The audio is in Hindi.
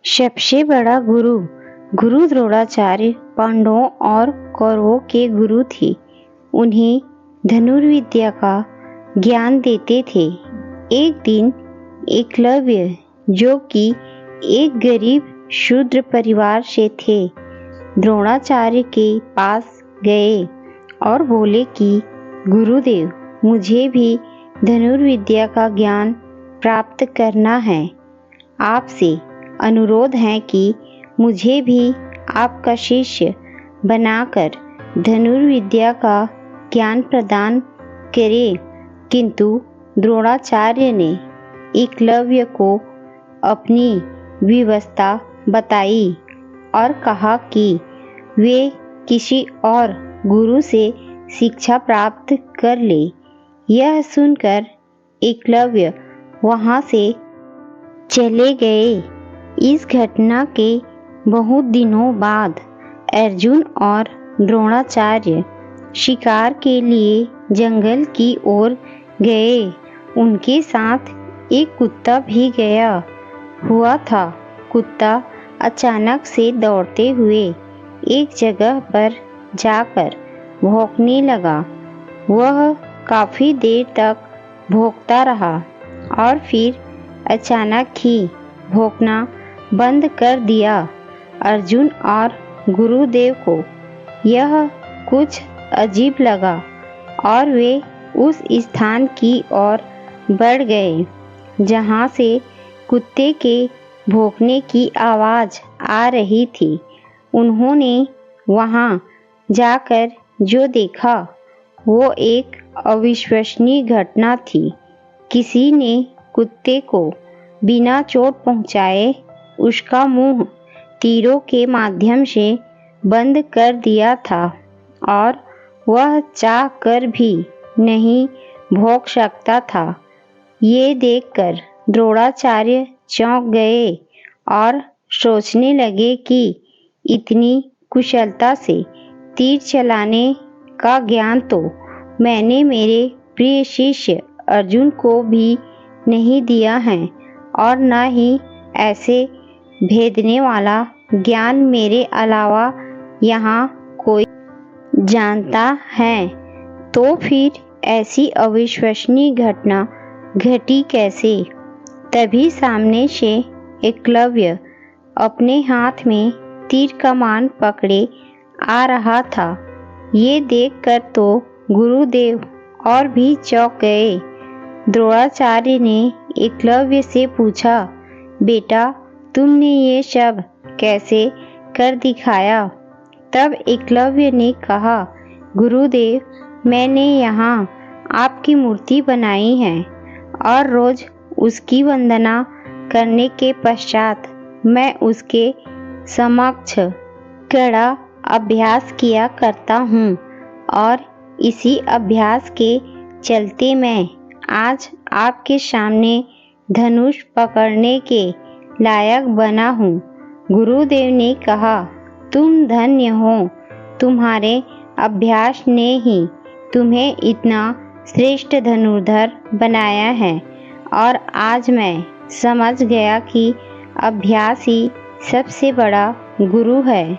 सबसे बड़ा गुरु गुरु द्रोणाचार्य पांडवों और कौरवों के गुरु थे। उन्हें धनुर्विद्या का ज्ञान देते थे। एक दिन एकलव्य, जो कि एक गरीब शूद्र परिवार से थे, द्रोणाचार्य के पास गए और बोले कि गुरुदेव, मुझे भी धनुर्विद्या का ज्ञान प्राप्त करना है। आपसे अनुरोध है कि मुझे भी आपका शिष्य बनाकर धनुर्विद्या का ज्ञान प्रदान करें। किंतु द्रोणाचार्य ने एकलव्य को अपनी व्यवस्था बताई और कहा कि वे किसी और गुरु से शिक्षा प्राप्त कर ले। यह सुनकर एकलव्य वहां से चले गए। इस घटना के बहुत दिनों बाद अर्जुन और द्रोणाचार्य शिकार के लिए जंगल की ओर गए। उनके साथ एक कुत्ता भी गया हुआ था। कुत्ता अचानक से दौड़ते हुए एक जगह पर जाकर भौंकने लगा। वह काफी देर तक भौंकता रहा और फिर अचानक ही भौंकना बंद कर दिया। अर्जुन और गुरुदेव को यह कुछ अजीब लगा और वे उस स्थान की ओर बढ़ गए जहां से कुत्ते के भौंकने की आवाज आ रही थी। उन्होंने वहां जाकर जो देखा वो एक अविश्वसनीय घटना थी। किसी ने कुत्ते को बिना चोट पहुंचाए उसका मुंह तीरों के माध्यम से बंद कर दिया था और वह चाह कर भी नहीं भौंक सकता था। ये देखकर द्रोणाचार्य चौंक गए और सोचने लगे कि इतनी कुशलता से तीर चलाने का ज्ञान तो मैंने मेरे प्रिय शिष्य अर्जुन को भी नहीं दिया है और न ही ऐसे भेदने वाला ज्ञान मेरे अलावा यहाँ कोई जानता है। तो फिर ऐसी अविश्वसनीय घटना घटी कैसे? तभी सामने से एकलव्य अपने हाथ में तीर कमान पकड़े आ रहा था। ये देखकर तो गुरुदेव और भी चौंक गए। द्रोणाचार्य ने एकलव्य से पूछा, बेटा, तुमने ये सब कैसे कर दिखाया? तब एकलव्य ने कहा, गुरुदेव, मैंने यहाँ आपकी मूर्ति बनाई है और रोज उसकी वंदना करने के पश्चात मैं उसके समक्ष कड़ा अभ्यास किया करता हूँ और इसी अभ्यास के चलते मैं आज आपके सामने धनुष पकड़ने के लायक बना हूँ। गुरुदेव ने कहा, तुम धन्य हो, तुम्हारे अभ्यास ने ही तुम्हें इतना श्रेष्ठ धनुर्धर बनाया है और आज मैं समझ गया कि अभ्यास ही सबसे बड़ा गुरु है।